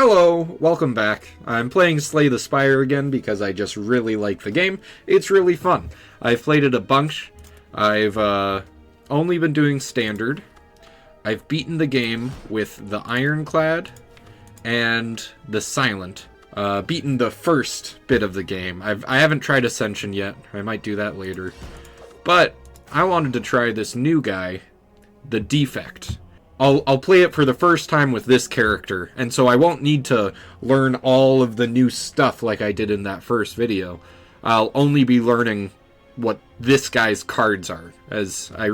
Hello, welcome back. I'm playing Slay the Spire again because I just really like the game. It's really fun. I've played it a bunch. I've only been doing standard. I've beaten the game with the Ironclad and the Silent. Beaten the first bit of the game. I haven't tried Ascension yet. I might do that later. But I wanted to try this new guy, the Defect. I'll play it for the first time with this character, and so I won't need to learn all of the new stuff like I did in that first video. I'll only be learning what this guy's cards are, as I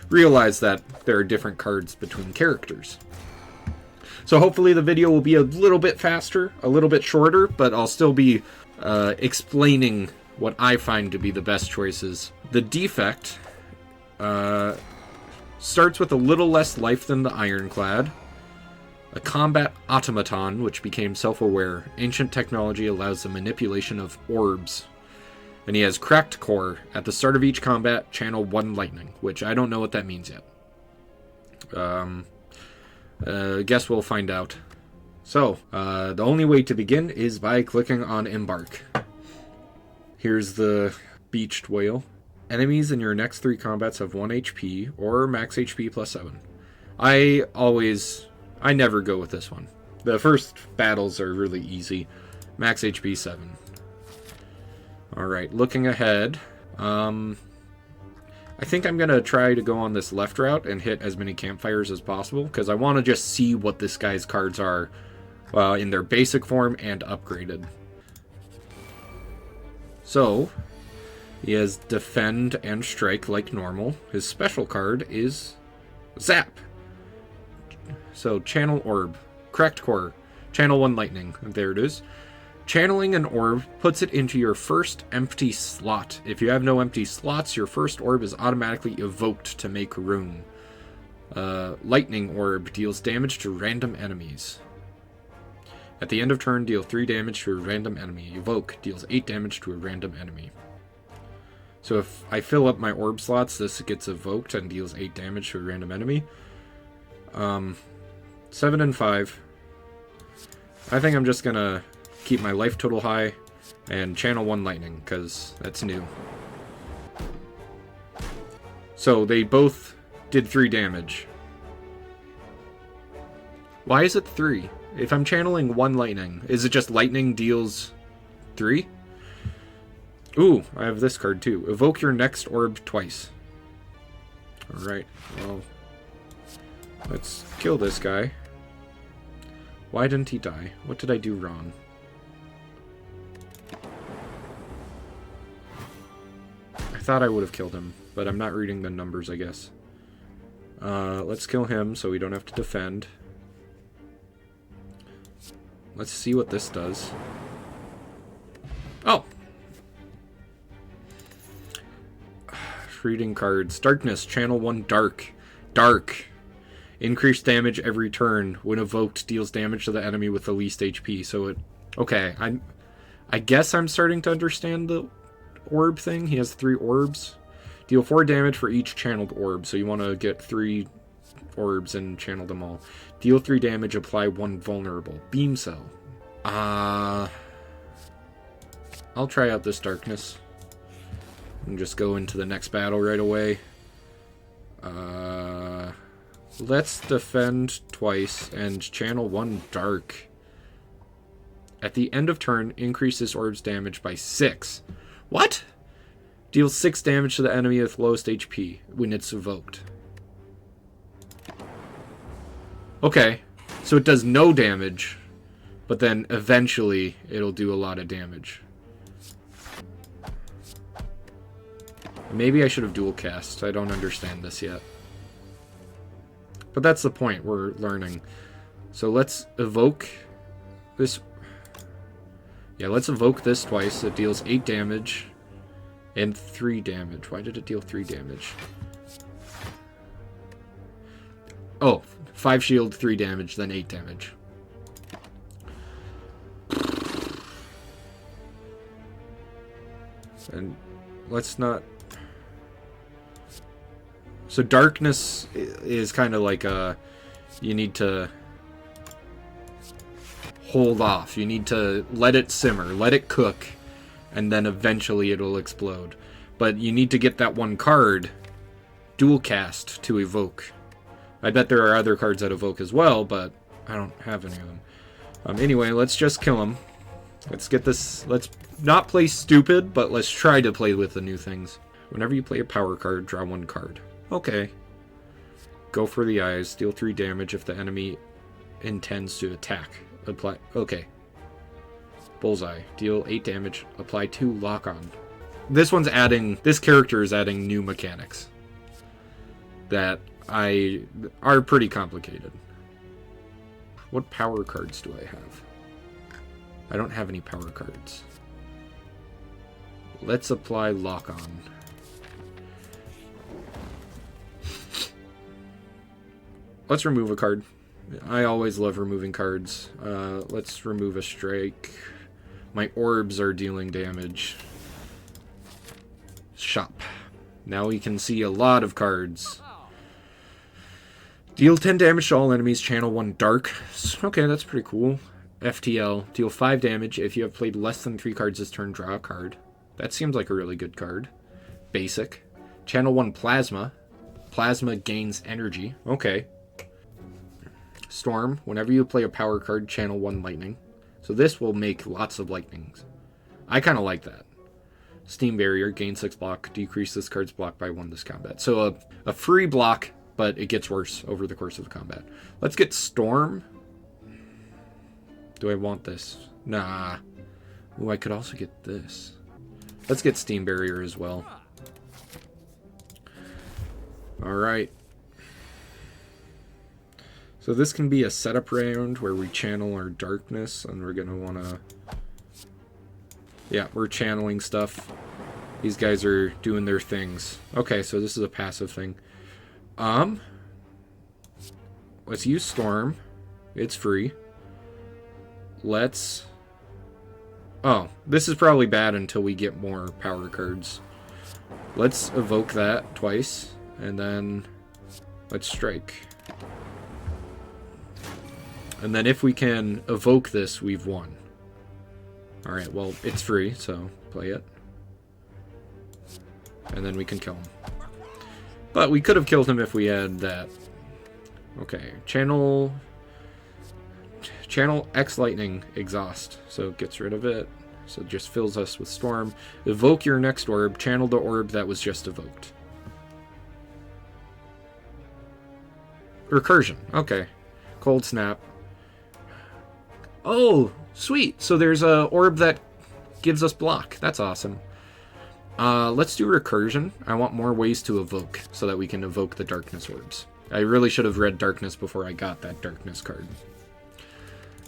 realize that there are different cards between characters. So hopefully the video will be a little bit faster, a little bit shorter, but I'll still be explaining what I find to be the best choices. The Defect starts with a little less life than the Ironclad. A combat automaton, which became self-aware. Ancient technology allows the manipulation of orbs. And he has cracked core. At the start of each combat, channel 1 lightning, which I don't know what that means yet. Guess we'll find out. So, the only way to begin is by clicking on Embark. Here's the beached whale. Enemies in your next 3 combats have 1 HP, or max HP plus 7. I never go with this one. The first battles are really easy. Max HP 7. Alright, looking ahead. I think I'm going to try to go on this left route and hit as many campfires as possible, because I want to just see what this guy's cards are in their basic form and upgraded. So, he has Defend and Strike like normal. His special card is Zap. So, Channel Orb. Cracked Core. Channel 1 Lightning. There it is. Channeling an orb puts it into your first empty slot. If you have no empty slots, your first orb is automatically evoked to make room. Lightning Orb deals damage to random enemies. At the end of turn, deal 3 damage to a random enemy. Evoke deals 8 damage to a random enemy. So if I fill up my orb slots, this gets evoked and deals 8 damage to a random enemy. 7 and 5. I think I'm just gonna keep my life total high and channel 1 lightning, because that's new. So they both did 3 damage. Why is it 3? If I'm channeling 1 lightning, is it just lightning deals 3? Ooh, I have this card too. Evoke your next orb twice. Alright, well, let's kill this guy. Why didn't he die? What did I do wrong? I thought I would have killed him, but I'm not reading the numbers, I guess. Let's kill him so we don't have to defend. Let's see what this does. Oh! Reading cards. Darkness. Channel 1 Dark. Dark. Increased damage every turn. When evoked, deals damage to the enemy with the least HP. So it... Okay, I guess I'm starting to understand the orb thing. He has 3 orbs. Deal 4 damage for each channeled orb. So you want to get 3 orbs and channel them all. Deal 3 damage. Apply 1 vulnerable. Beam cell. I'll try out this darkness. And just go into the next battle right away. Let's defend twice and channel 1 dark. At the end of turn, increase this orb's damage by 6. What? Deals 6 damage to the enemy with lowest HP when it's evoked. Okay, so it does no damage, but then eventually it'll do a lot of damage. Maybe I should have dual cast. I don't understand this yet. But that's the point. We're learning. So let's evoke this. Yeah, let's evoke this twice. It deals 8 damage and 3 damage. Why did it deal 3 damage? Oh, 5 shield, 3 damage, then 8 damage. And let's not... So darkness is kind of like you need to hold off. You need to let it simmer, let it cook, and then eventually it'll explode. But you need to get that one card, dual cast, to evoke. I bet there are other cards that evoke as well, but I don't have any of them. Anyway, let's just kill him. Let's get this... Let's not play stupid, but let's try to play with the new things. Whenever you play a power card, draw one card. Okay. Go for the eyes. Deal 3 damage if the enemy intends to attack. Apply... Okay. Bullseye. Deal 8 damage. Apply 2 lock-on. This one's adding... This character is adding new mechanics that are pretty complicated. What power cards do I have? I don't have any power cards. Let's apply lock-on. Let's remove a card. I always love removing cards. Let's remove a strike. My orbs are dealing damage. Shop. Now we can see a lot of cards. Deal 10 damage to all enemies, channel 1 dark. Okay, that's pretty cool. FTL, deal 5 damage. If you have played less than 3 cards this turn, draw a card. That seems like a really good card. Basic. Channel 1 plasma. Plasma gains energy. Okay. Storm, whenever you play a power card, channel 1 lightning. So this will make lots of lightnings. I kind of like that. Steam barrier, gain 6 block, decrease this card's block by 1 this combat. So a free block, but it gets worse over the course of the combat. Let's get Storm. Do I want this? Nah. Ooh, I could also get this. Let's get Steam Barrier as well. Alright. So this can be a setup round where we channel our darkness, and we're going to want to... Yeah, we're channeling stuff. These guys are doing their things. Okay, so this is a passive thing. Let's use Storm. It's free. Let's... Oh, this is probably bad until we get more power cards. Let's evoke that twice, and then let's strike. And then if we can evoke this, we've won. Alright, well, it's free, so play it. And then we can kill him. But we could have killed him if we had that. Okay, channel X lightning exhaust, so it gets rid of it. So it just fills us with storm. Evoke your next orb. Channel the orb that was just evoked. Recursion. Okay. Cold snap. Oh, sweet. So there's a orb that gives us block. That's awesome. Let's do recursion. I want more ways to evoke so that we can evoke the darkness orbs. I really should have read darkness before I got that darkness card.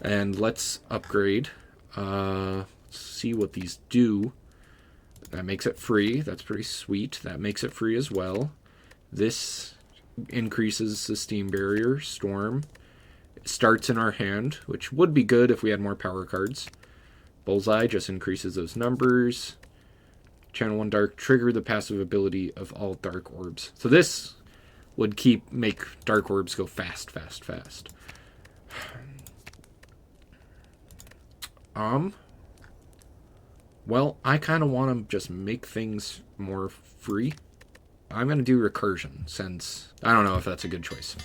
And let's upgrade. Let's see what these do. That makes it free. That's pretty sweet. That makes it free as well. This increases the steam barrier. Storm. It starts in our hand, which would be good if we had more power cards. Bullseye just increases those numbers. Channel 1 dark. Trigger the passive ability of all dark orbs. So this would make dark orbs go fast, fast, fast. Well, I kind of want to just make things more free. I'm going to do recursion, since I don't know if that's a good choice.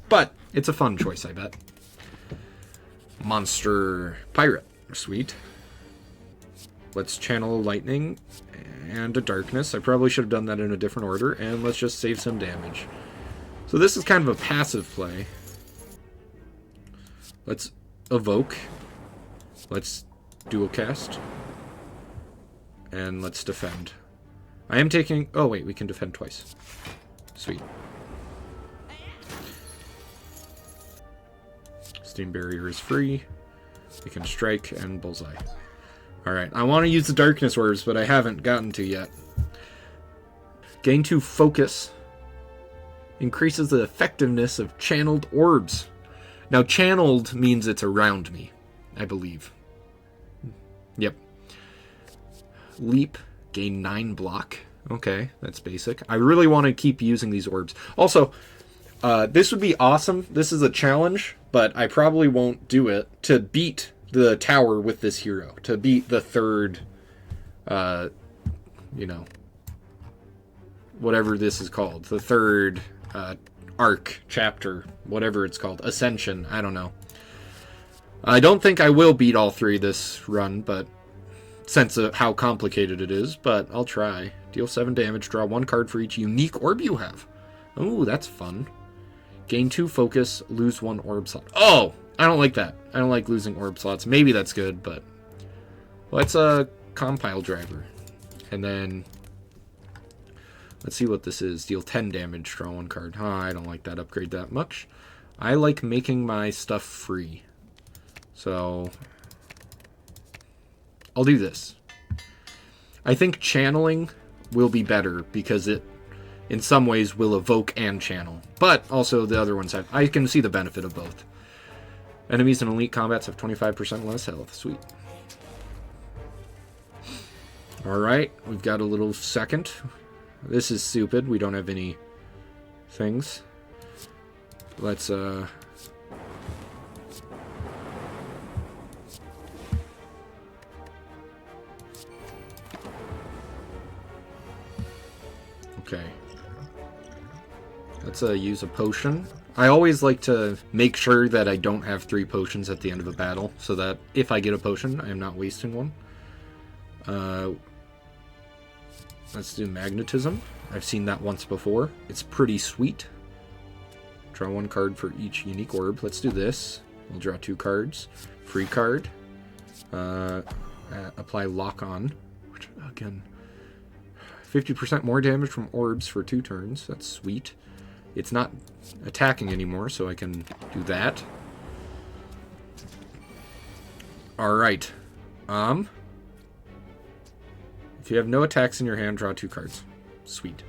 But it's a fun choice, I bet. Monster Pirate. Sweet. Let's channel lightning and a darkness. I probably should have done that in a different order. And let's just save some damage. So this is kind of a passive play. Let's evoke. Let's dual cast. And let's defend. I am taking... Oh, wait, we can defend twice. Sweet. Steam barrier is free. We can strike and bullseye. Alright, I want to use the darkness orbs, but I haven't gotten to yet. Gain 2 focus. Increases the effectiveness of channeled orbs. Now, channeled means it's around me, I believe. Yep. Leap. Gain 9 block. Okay, that's basic. I really want to keep using these orbs. Also, This would be awesome. This is a challenge, but I probably won't do it to beat the tower with this hero. To beat the third, whatever this is called. The third arc, chapter, whatever it's called. Ascension, I don't know. I don't think I will beat all three this run, but since of how complicated it is, but I'll try. Deal 7 damage, draw 1 card for each unique orb you have. Ooh, that's fun. Gain 2 focus, lose 1 orb slot. Oh, I don't like that. I don't like losing orb slots. Maybe that's good, but... let's compile driver. And then... let's see what this is. Deal 10 damage, draw 1 card. Huh, I don't like that upgrade that much. I like making my stuff free. So... I'll do this. I think channeling will be better because it, in some ways, will evoke and channel. But also the other ones have... I can see the benefit of both. Enemies in elite combats have 25% less health. Sweet. Alright, we've got a little second. This is stupid. We don't have any things. Let's, okay. Let's use a potion. I always like to make sure that I don't have 3 potions at the end of a battle, so that if I get a potion, I am not wasting one. Let's do magnetism. I've seen that once before. It's pretty sweet. Draw 1 card for each unique orb. Let's do this. We'll draw 2 cards. Free card. Apply lock on. Which, again... 50% more damage from orbs for 2 turns. That's sweet. It's not attacking anymore, so I can do that. Alright. If you have no attacks in your hand, draw 2 cards. Sweet.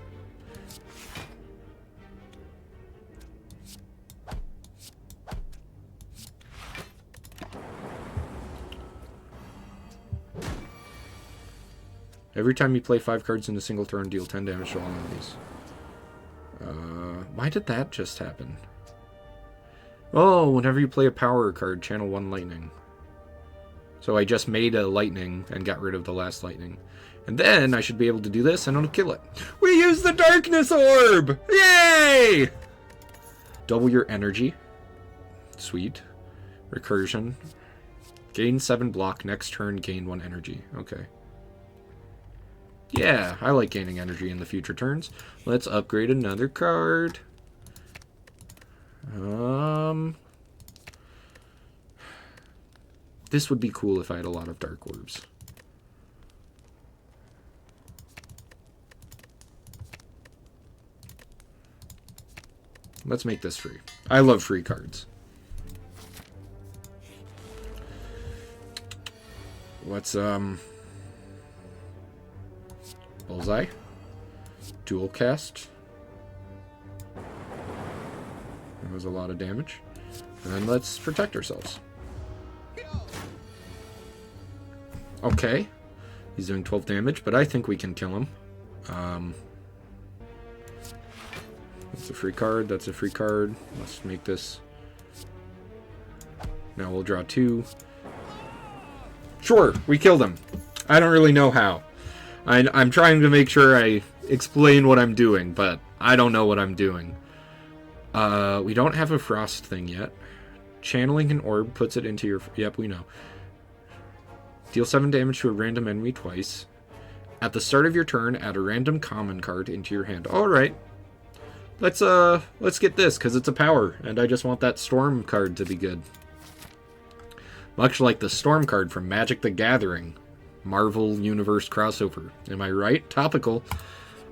Every time you play 5 cards in a single turn, deal 10 damage to all enemies. Why did that just happen? Oh, whenever you play a power card, channel 1 lightning. So I just made a lightning and got rid of the last lightning. And then I should be able to do this and it'll kill it. We use the darkness orb! Yay! Double your energy. Sweet. Recursion. Gain 7 block. Next turn, gain 1 energy. Okay. Yeah, I like gaining energy in the future turns. Let's upgrade another card. This would be cool if I had a lot of dark orbs. Let's make this free. I love free cards. Let's, Bullseye. Dual cast. That was a lot of damage. And then let's protect ourselves. Okay. He's doing 12 damage, but I think we can kill him. That's a free card. That's a free card. Let's make this. Now we'll draw 2. Sure, we killed him. I don't really know how. I'm trying to make sure I explain what I'm doing, but I don't know what I'm doing. We don't have a frost thing yet. Channeling an orb puts it into your... Yep, we know. Deal 7 damage to a random enemy twice. At the start of your turn, add a random common card into your hand. Alright. Let's get this, because it's a power, and I just want that storm card to be good. Much like the storm card from Magic the Gathering. Marvel Universe crossover. Am I right? Topical.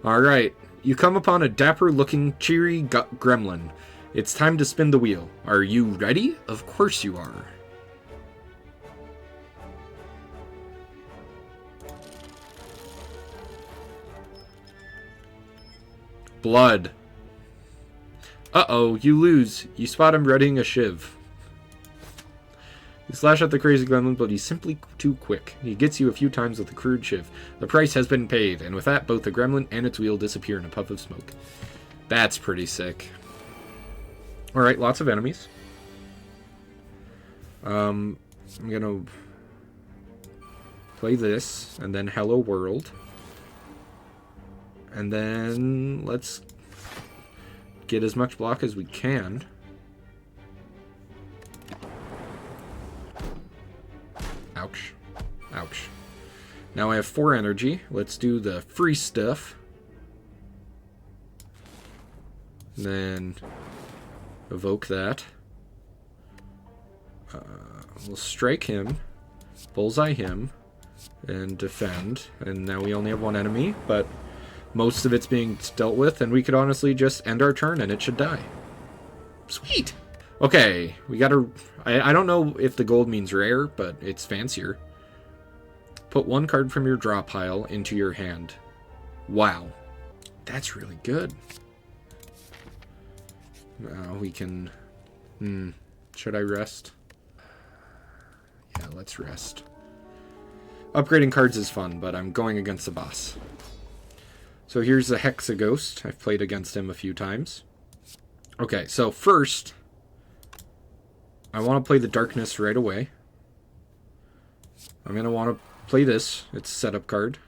Alright. You come upon a dapper-looking, cheery gremlin. It's time to spin the wheel. Are you ready? Of course you are. Blood. Uh-oh, you lose. You spot him readying a shiv. You slash at the crazy gremlin, but he's simply too quick. He gets you a few times with a crude shiv. The price has been paid, and with that, both the gremlin and its wheel disappear in a puff of smoke. That's pretty sick. Alright, lots of enemies. I'm gonna play this, and then Hello World. And then let's get as much block as we can. Ouch. Ouch. Now I have 4 energy. Let's do the free stuff. And then evoke that. We'll strike him, bullseye him, and defend. And now we only have 1 enemy, but most of it's being dealt with, and we could honestly just end our turn and it should die. Sweet! Okay, we gotta... I don't know if the gold means rare, but it's fancier. Put 1 card from your draw pile into your hand. Wow. That's really good. Now we can... should I rest? Yeah, let's rest. Upgrading cards is fun, but I'm going against the boss. So here's the Hexaghost. I've played against him a few times. Okay, so first, I want to play the Darkness right away. I'm going to want to play this. It's a setup card.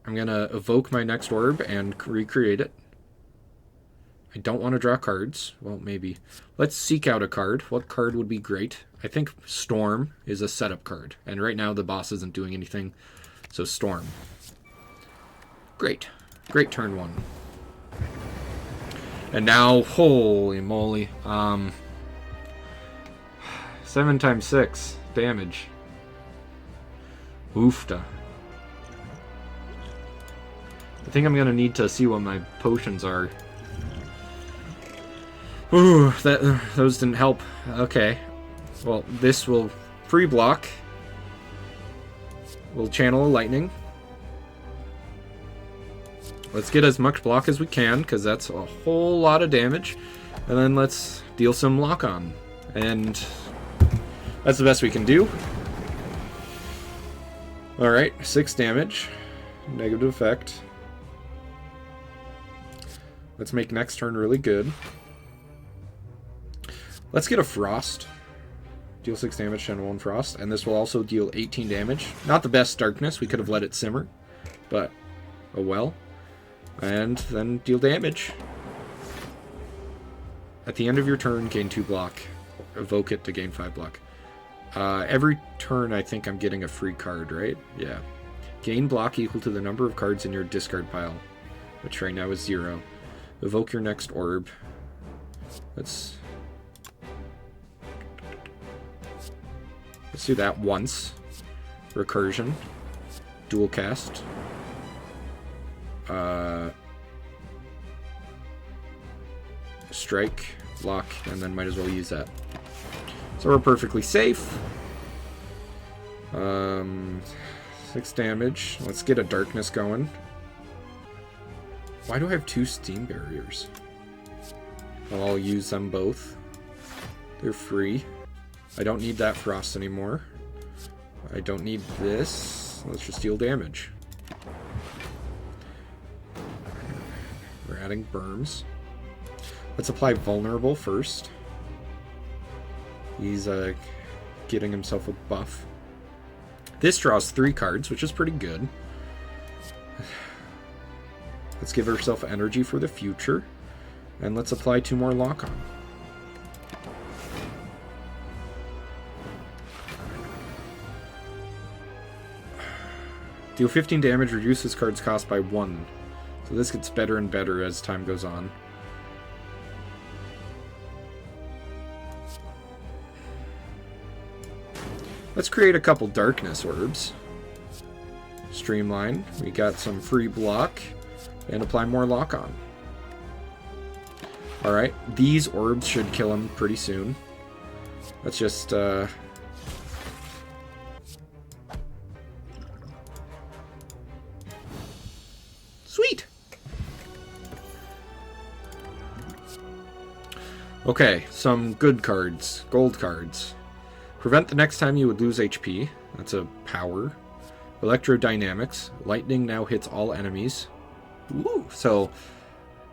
I'm going to evoke my next orb and recreate it. I don't want to draw cards. Well, maybe. Let's seek out a card. What card would be great? I think Storm is a setup card. And right now the boss isn't doing anything. So Storm. Great. Great turn 1. And now, holy moly. 7 times 6 damage. Oofta. I think I'm going to need to see what my potions are. Ooh, those didn't help. Okay. Well, this will free block. We'll channel a lightning. Let's get as much block as we can, because that's a whole lot of damage. And then let's deal some lock on. And that's the best we can do. Alright, 6 damage. Negative effect. Let's make next turn really good. Let's get a Frost. Deal 6 damage, channel 1 Frost. And this will also deal 18 damage. Not the best Darkness. We could have let it simmer. But, oh well. And then deal damage. At the end of your turn, gain 2 block. Evoke it to gain 5 block. Every turn, I think I'm getting a free card, right? Yeah. Gain block equal to the number of cards in your discard pile, which right now is 0. Evoke your next orb. Let's do that once. Recursion. Dual cast. Strike, lock, and then might as well use that. So we're perfectly safe. 6 damage. Let's get a Darkness going. Why do I have 2 steam barriers? Well, I'll use them both. They're free. I don't need that Frost anymore. I don't need this. Let's just deal damage. We're adding berms. Let's apply Vulnerable first. He's getting himself a buff. This draws 3 cards, which is pretty good. Let's give ourselves energy for the future. And let's apply 2 more lock-on. Deal 15 damage, reduce this card's cost by 1. So this gets better and better as time goes on. Let's create a couple Darkness orbs. Streamline. We got some free block. And apply more lock-on. Alright, these orbs should kill him pretty soon. Let's just, Sweet! Okay, some good cards. Gold cards. Prevent the next time you would lose HP. That's a power. Electrodynamics. Lightning now hits all enemies. Ooh, so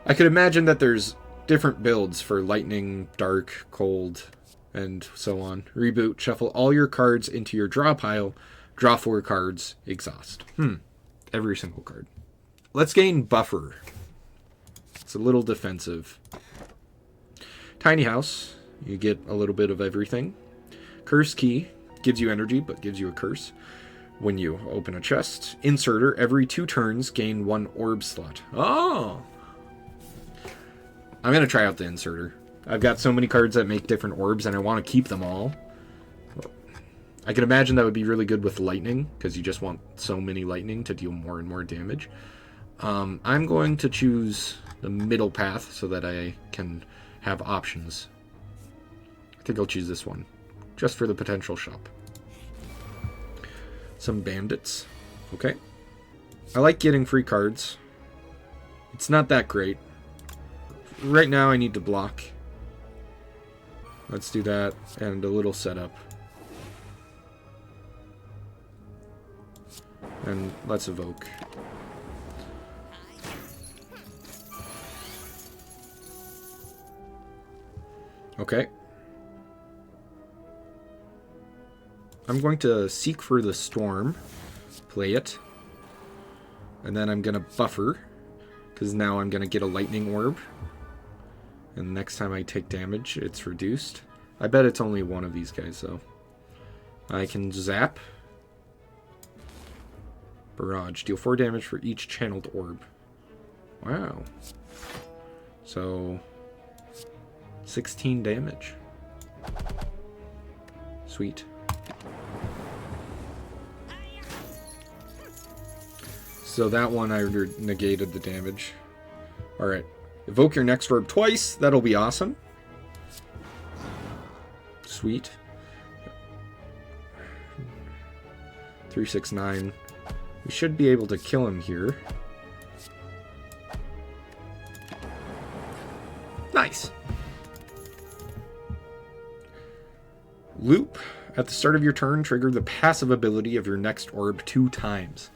I could imagine that there's different builds for lightning, dark, cold, and so on. Reboot, shuffle all your cards into your draw pile, draw 4 cards, exhaust. Every single card. Let's gain buffer. It's a little defensive. Tiny house, you get a little bit of everything. Curse key, gives you energy, but gives you a curse when you open a chest. Inserter, every 2 turns, gain 1 orb slot. Oh! I'm going to try out the inserter. I've got so many cards that make different orbs, and I want to keep them all. I can imagine that would be really good with lightning, because you just want so many lightning to deal more and more damage. I'm going to choose the middle path so that I can have options. I think I'll choose this one, just for the potential shop. Some bandits. Okay. I like getting free cards. It's not that great. Right now I need to block. Let's do that, and a little setup. And let's evoke. Okay. I'm going to seek for the storm, play it, and then I'm going to buffer, because now I'm going to get a lightning orb. And next time I take damage, it's reduced. I bet it's only one of these guys, though. I can zap. Barrage. Deal 4 damage for each channeled orb. Wow. So, 16 damage. Sweet. So that one I negated the damage. Alright. Evoke your next orb twice. That'll be awesome. Sweet. 369. We should be able to kill him here. Nice. Loop. At the start of your turn, trigger the passive ability of your next orb 2 times.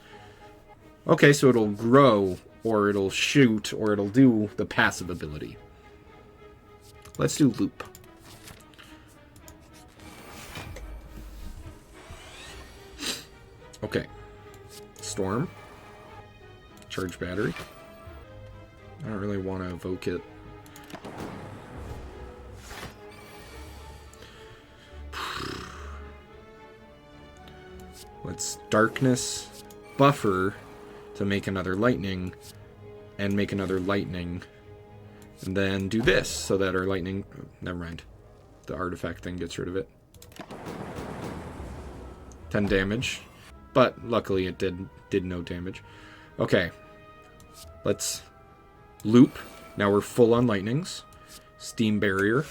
Okay, so it'll grow, or it'll shoot, or it'll do the passive ability. Let's do loop. Okay. Storm. Charge battery. I don't really want to evoke it. Let's darkness buffer to make another lightning, and make another lightning, and then do this so that our lightning... Never mind. The artifact thing gets rid of it. 10 damage. But luckily it did no damage. Okay. Let's loop. Now we're full on lightnings. Steam barrier.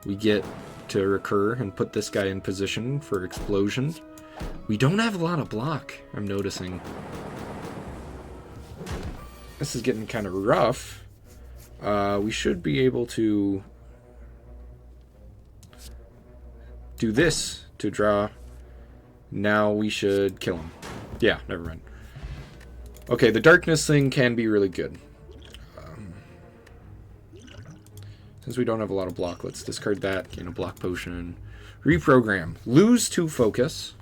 We get to recur and put this guy in position for explosion. We don't have a lot of block, I'm noticing. This is getting kind of rough. We should be able to do this to draw. Now we should kill him. Yeah, never mind. Okay, the darkness thing can be really good. Since we don't have a lot of block, let's discard that, gain a block potion. Reprogram. Lose 2 focus.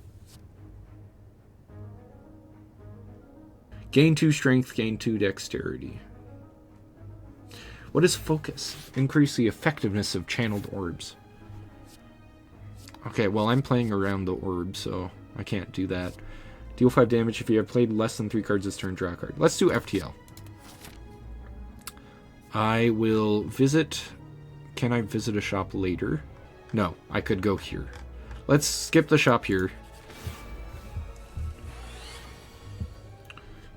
Gain 2 strength, gain 2 dexterity. What is focus? Increase the effectiveness of channeled orbs. Okay, well, I'm playing around the orb, so I can't do that. Deal 5 damage if you have played less than 3 cards this turn, draw a card. Let's do FTL. I will visit... Can I visit a shop later? No, I could go here. Let's skip the shop here.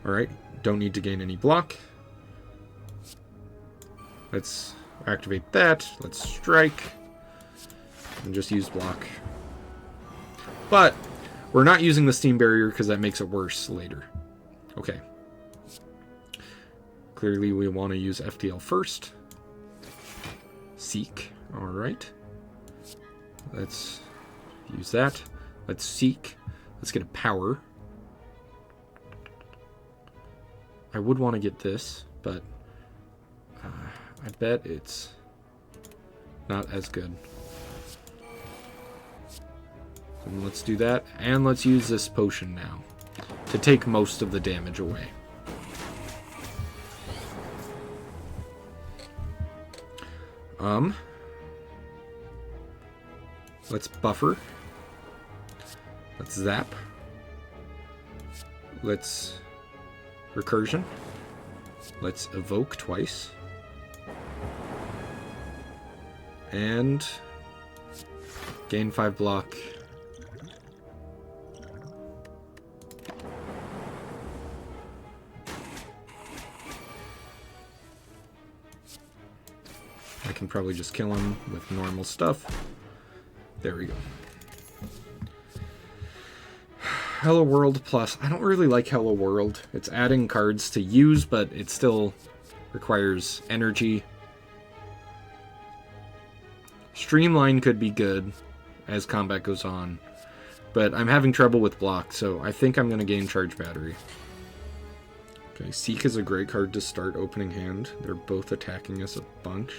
Alright, don't need to gain any block. Let's activate that. Let's strike. And just use block. But we're not using the steam barrier because that makes it worse later. Okay. Clearly we want to use FTL first. Seek. Alright. Let's use that. Let's seek. Let's get a power. I I would want to get this, but I bet it's not as good. So let's do that, and let's use this potion now to take most of the damage away. Let's buffer. Let's zap. Let's recursion. Let's evoke twice. And gain 5 block. I can probably just kill him with normal stuff. There we go. Hello World Plus. I don't really like Hello World. It's adding cards to use, but it still requires energy. Streamline could be good as combat goes on, but I'm having trouble with block, so I think I'm going to gain Charge Battery. Okay, Seek is a great card to start opening hand. They're both attacking us a bunch.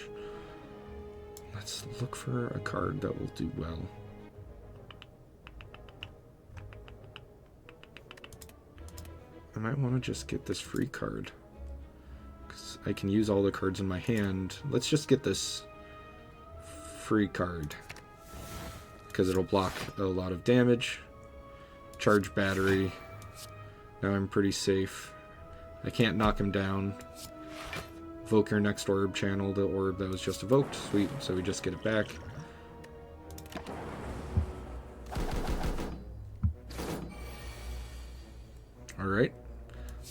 Let's look for a card that will do well. I might want to just get this free card, because I can use all the cards in my hand. Let's just get this free card, because it'll block a lot of damage. Charge Battery. Now I'm pretty safe. I can't knock him down. Evoke your next orb, channel the orb that was just evoked. Sweet, so we just get it back. Alright.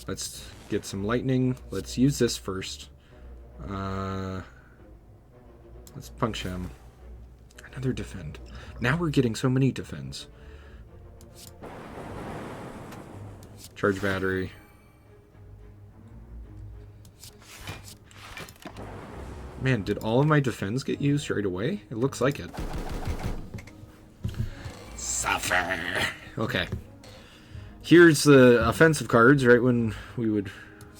Let's get some lightning. Let's use this first. Let's punch him. Another defend. Now we're getting so many defends. Charge Battery. Man, did all of my defense get used right away? It looks like it. Suffer! Okay. Here's the offensive cards right when we would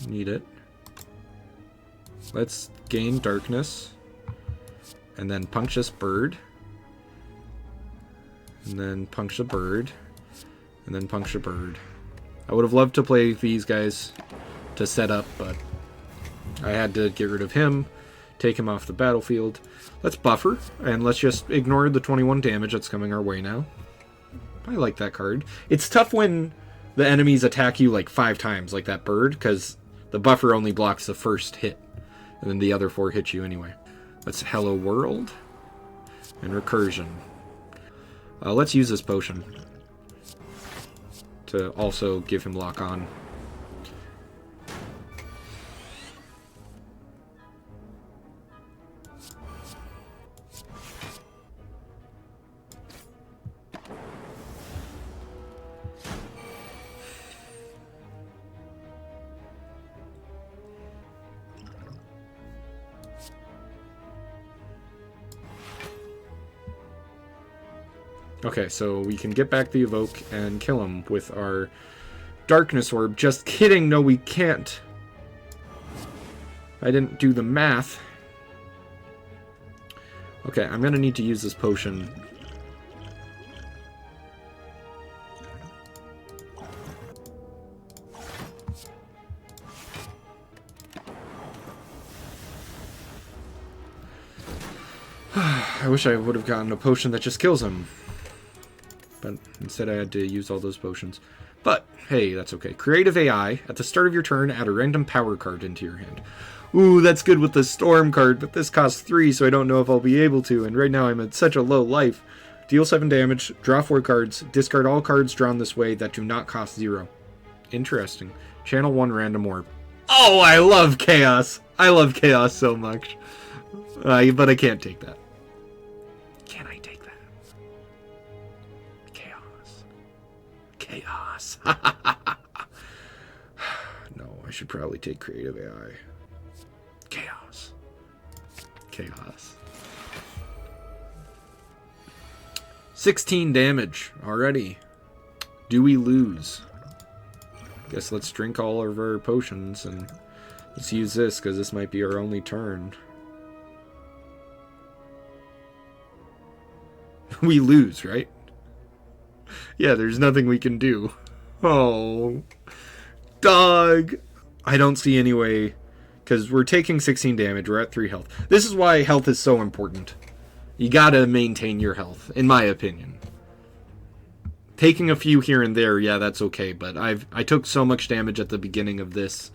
need it. Let's gain darkness. And then punch this bird. And then punch the bird. And then punch the bird. I would have loved to play these guys to set up, but I had to get rid of him. Take him off the battlefield. Let's buffer, and let's just ignore the 21 damage that's coming our way now. I like that card. It's tough when the enemies attack you like 5 times, like that bird, because the buffer only blocks the first hit, and then the other 4 hit you anyway. Let's Hello World, and Recursion. Let's use this potion to also give him lock on. Okay, so we can get back the evoke and kill him with our darkness orb. Just kidding, no we can't. I didn't do the math. Okay, I'm gonna need to use this potion. I wish I would have gotten a potion that just kills him. But instead I had to use all those potions. But, hey, that's okay. Creative AI. At the start of your turn, add a random power card into your hand. Ooh, that's good with the Storm card, but this costs 3, so I don't know if I'll be able to. And right now I'm at such a low life. Deal 7 damage, draw 4 cards, discard all cards drawn this way that do not cost 0. Interesting. Channel 1 random orb. Oh, I love Chaos! I love Chaos so much. But I can't take that. Can I take that? Chaos. Chaos. No, I should probably take Creative AI. Chaos. Chaos. 16 damage already. Do we lose? Guess let's drink all of our potions and let's use this because this might be our only turn. We lose, right? Yeah, there's nothing we can do. Oh, dog. I don't see any way, because we're taking 16 damage. We're at 3 health. This is why health is so important. You gotta maintain your health, in my opinion. Taking a few here and there, yeah, that's okay. But I took so much damage at the beginning of this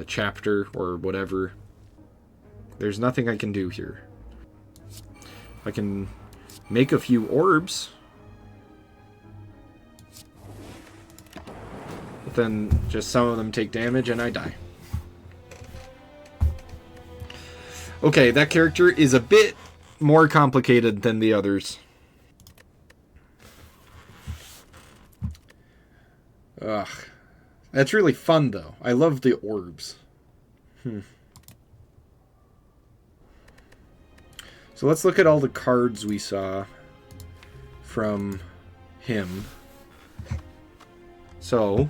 chapter or whatever. There's nothing I can do here. I can make a few orbs. But then just some of them take damage and I die. Okay, that character is a bit more complicated than the others. Ugh. That's really fun, though. I love the orbs. So let's look at all the cards we saw from him. So,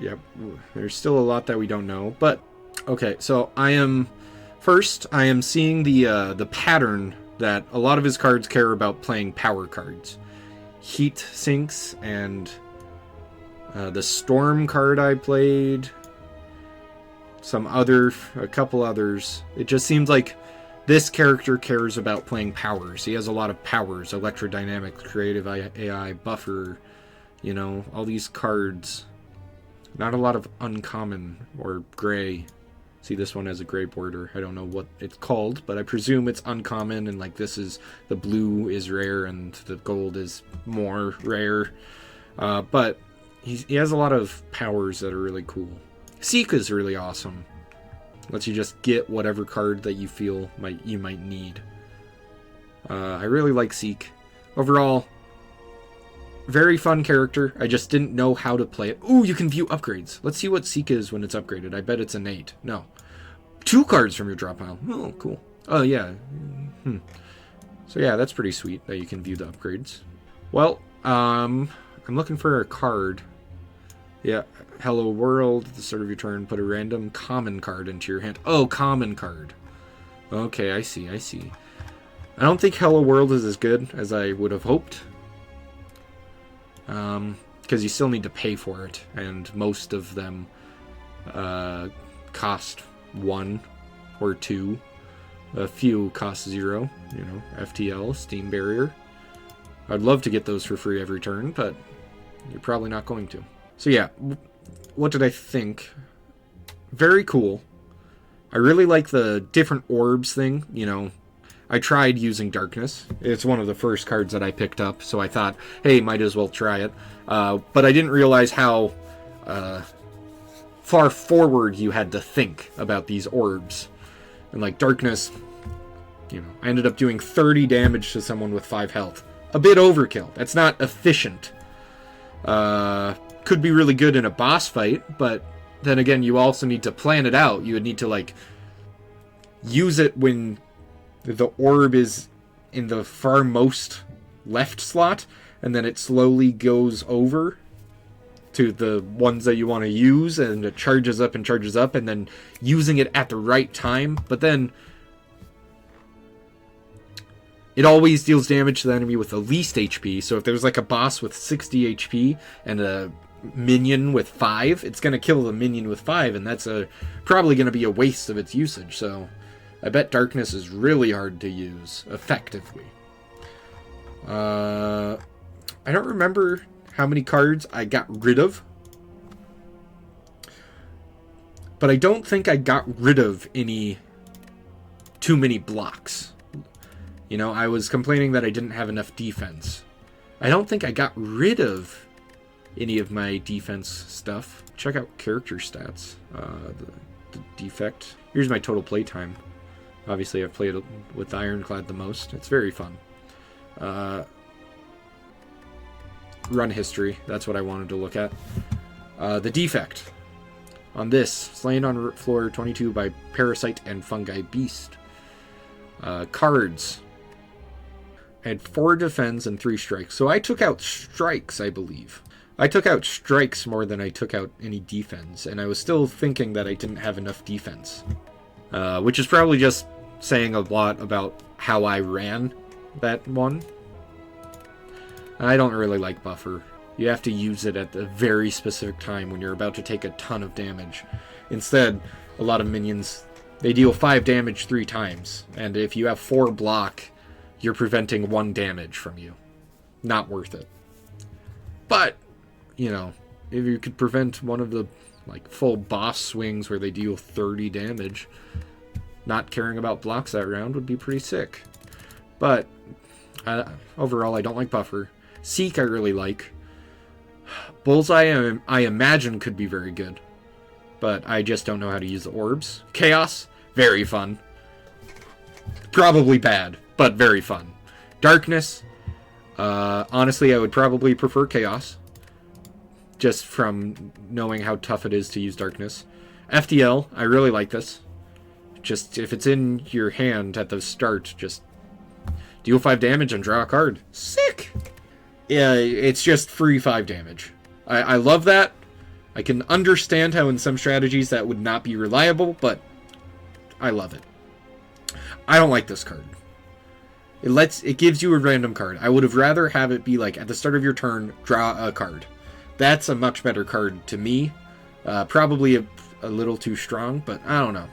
yep, there's still a lot that we don't know. But, okay, so I am seeing the pattern that a lot of his cards care about playing power cards. Heat sinks and the storm card I played, a couple others. It just seems like this character cares about playing powers. He has a lot of powers: electrodynamics, creative AI, buffer, you know, all these cards. Not a lot of uncommon or gray. See, this one has a gray border. I don't know what it's called, but I presume it's uncommon, and like this is, the blue is rare and the gold is more rare. But he has a lot of powers that are really cool. Seek is really awesome. Lets you just get whatever card that you feel you might need. I really like Seek. Overall, very fun character. I just didn't know how to play it. Ooh, you can view upgrades. Let's see what Seek is when it's upgraded. I bet it's innate. No. 2 cards from your drop pile. Oh, cool. Oh, yeah. So, yeah, that's pretty sweet that you can view the upgrades. Well, I'm looking for a card. Yeah. Hello World. At the start of your turn, put a random common card into your hand. Oh, common card. Okay, I see. I don't think Hello World is as good as I would have hoped. Because you still need to pay for it, and most of them cost 1 or 2. A few cost 0, you know, FTL, Steam Barrier. I'd love to get those for free every turn, but you're probably not going to. So yeah, what did I think? Very cool. I really like the different orbs thing, you know. I tried using Darkness. It's one of the first cards that I picked up, so I thought, hey, might as well try it. But I didn't realize how far forward you had to think about these orbs. And like Darkness, you know, I ended up doing 30 damage to someone with 5 health. A bit overkill. That's not efficient. Could be really good in a boss fight, but then again, you also need to plan it out. You would need to, like, use it when the orb is in the far most left slot, and then it slowly goes over to the ones that you want to use, and it charges up, and then using it at the right time. But then it always deals damage to the enemy with the least HP, so if there's like a boss with 60 HP and a minion with 5, it's going to kill the minion with 5, and that's probably going to be a waste of its usage. So I bet Darkness is really hard to use effectively. I don't remember how many cards I got rid of, but I don't think I got rid of too many blocks. You know, I was complaining that I didn't have enough defense. I don't think I got rid of any of my defense stuff. Check out character stats. The Defect. Here's my total playtime. Obviously, I've played with Ironclad the most. It's very fun. Run history. That's what I wanted to look at. The Defect. On this, slain on floor 22 by Parasite and Fungi Beast. Cards. I had 4 defense and 3 strikes. So I took out strikes, I believe. I took out strikes more than I took out any defense, and I was still thinking that I didn't have enough defense. Which is probably just saying a lot about how I ran that one. I don't really like buffer. You have to use it at a very specific time when you're about to take a ton of damage. Instead, a lot of minions, they deal 5 damage 3 times, and if you have 4 block, you're preventing 1 damage from you. Not worth it. But, you know, if you could prevent one of the like full boss swings where they deal 30 damage, not caring about blocks that round would be pretty sick. But overall, I don't like buffer. Seek I really like. Bullseye I imagine could be very good, but I just don't know how to use the orbs. Chaos, very fun. Probably bad, but very fun. Darkness, honestly, I would probably prefer Chaos, just from knowing how tough it is to use Darkness. FTL, I really like this. Just, if it's in your hand at the start, just deal 5 damage and draw a card. Sick! Yeah, it's just free 5 damage. I love that. I can understand how in some strategies that would not be reliable, but I love it. I don't like this card. It gives you a random card. I would have rather have it be like at the start of your turn, draw a card. That's a much better card to me. Probably a little too strong, but I don't know.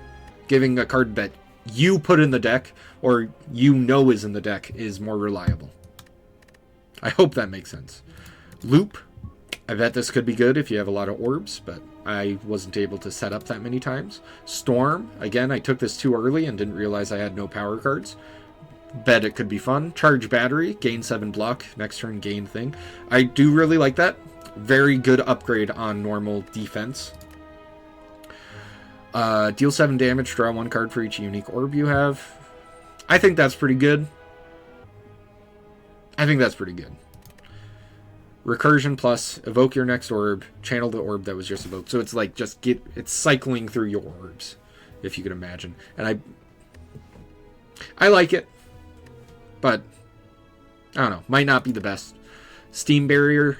Giving a card that you put in the deck, or you know is in the deck, is more reliable. I hope that makes sense. Loop. I bet this could be good if you have a lot of orbs, but I wasn't able to set up that many times. Storm. Again, I took this too early and didn't realize I had no power cards. Bet it could be fun. Charge Battery. Gain 7 block. Next turn, gain thing. I do really like that. Very good upgrade on normal defense. Deal 7 damage. Draw 1 card for each unique orb you have. I think that's pretty good. Recursion plus, evoke your next orb, channel the orb that was just evoked. So it's like it's cycling through your orbs, if you could imagine. And I like it, but I don't know, might not be the best. Steam Barrier,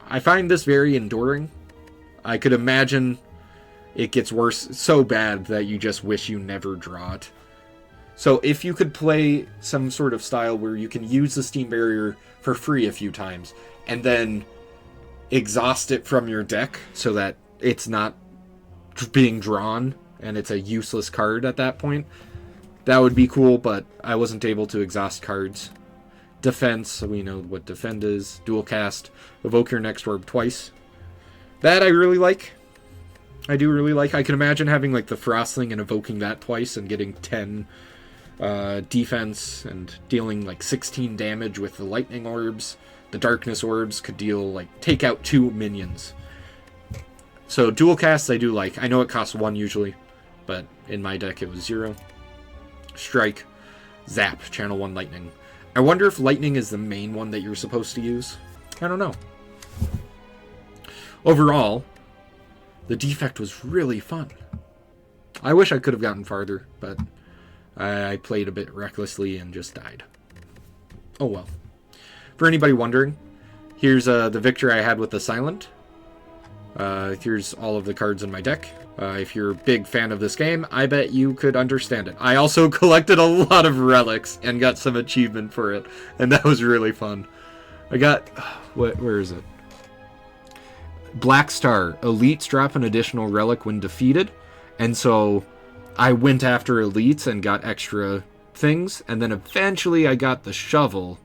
I find this very enduring. I could imagine it gets worse so bad that you just wish you never draw it. So if you could play some sort of style where you can use the Steam Barrier for free a few times, and then exhaust it from your deck so that it's not being drawn and it's a useless card at that point, that would be cool, but I wasn't able to exhaust cards. Defense, we know what defend is. Dual cast, evoke your next orb twice. That I really like. I do really like. I can imagine having like the Frostling and evoking that twice and getting 10 defense and dealing like 16 damage with the lightning orbs. The darkness orbs could take out 2 minions. So dual casts I do like. I know it costs 1 usually, but in my deck it was 0. Strike, zap, channel 1 lightning. I wonder if lightning is the main one that you're supposed to use. I don't know. Overall, the Defect was really fun. I wish I could have gotten farther, but I played a bit recklessly and just died. Oh well. For anybody wondering, here's the victory I had with the Silent. Here's all of the cards in my deck. If you're a big fan of this game, I bet you could understand it. I also collected a lot of relics and got some achievement for it, and that was really fun. I got... where is it? Black Star. Elites drop an additional relic when defeated, and so I went after elites and got extra things, and then eventually I got the shovel.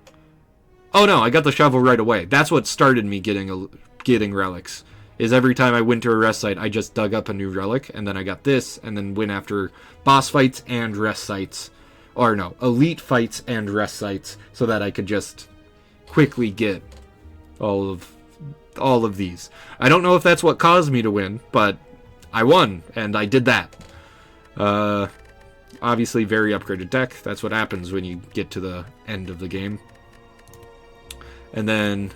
Oh no, I got the shovel right away. That's what started me getting relics. Is every time I went to a rest site, I just dug up a new relic, and then I got this, and then went after boss fights and rest sites. Or no, elite fights and rest sites, so that I could just quickly get all of these. I don't know if that's what caused me to win, but I won, and I did that. Obviously, very upgraded deck. That's what happens when you get to the end of the game. And then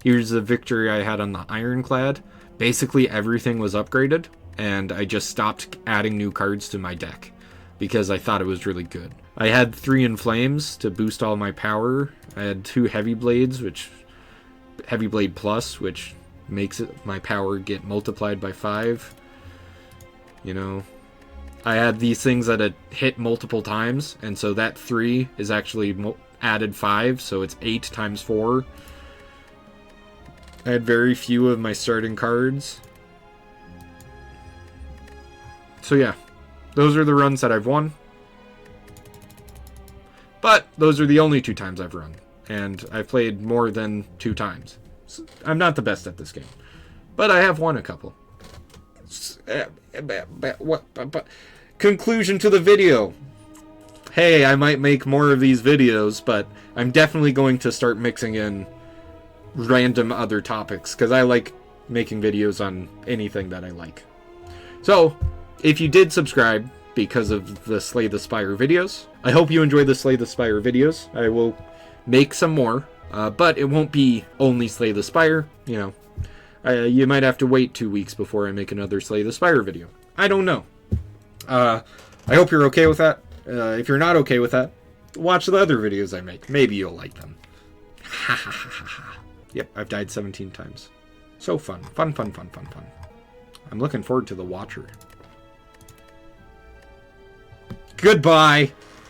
here's the victory I had on the Ironclad. Basically, everything was upgraded, and I just stopped adding new cards to my deck because I thought it was really good. I had 3 in flames to boost all my power. I had 2 heavy blades, which heavy blade plus, which makes my power get multiplied by 5. You know, I had these things that had hit multiple times, and so that 3 is actually added 5, so it's 8 times 4. I had very few of my starting cards. So yeah, those are the runs that I've won. But those are the only 2 times I've run, and I've played more than 2 times. So I'm not the best at this game, but I have won a couple. Conclusion to the video. Hey, I might make more of these videos, but I'm definitely going to start mixing in random other topics, because I like making videos on anything that I like. So, if you did subscribe because of the Slay the Spire videos, I hope you enjoy the Slay the Spire videos. I will make some more, but it won't be only Slay the Spire, you know. You might have to wait 2 weeks before I make another Slay the Spire video. I don't know. I hope you're okay with that. If you're not okay with that, watch the other videos I make. Maybe you'll like them. Ha ha ha ha ha. Yep, I've died 17 times. So fun. Fun, fun, fun, fun, fun. I'm looking forward to the Watcher. Goodbye!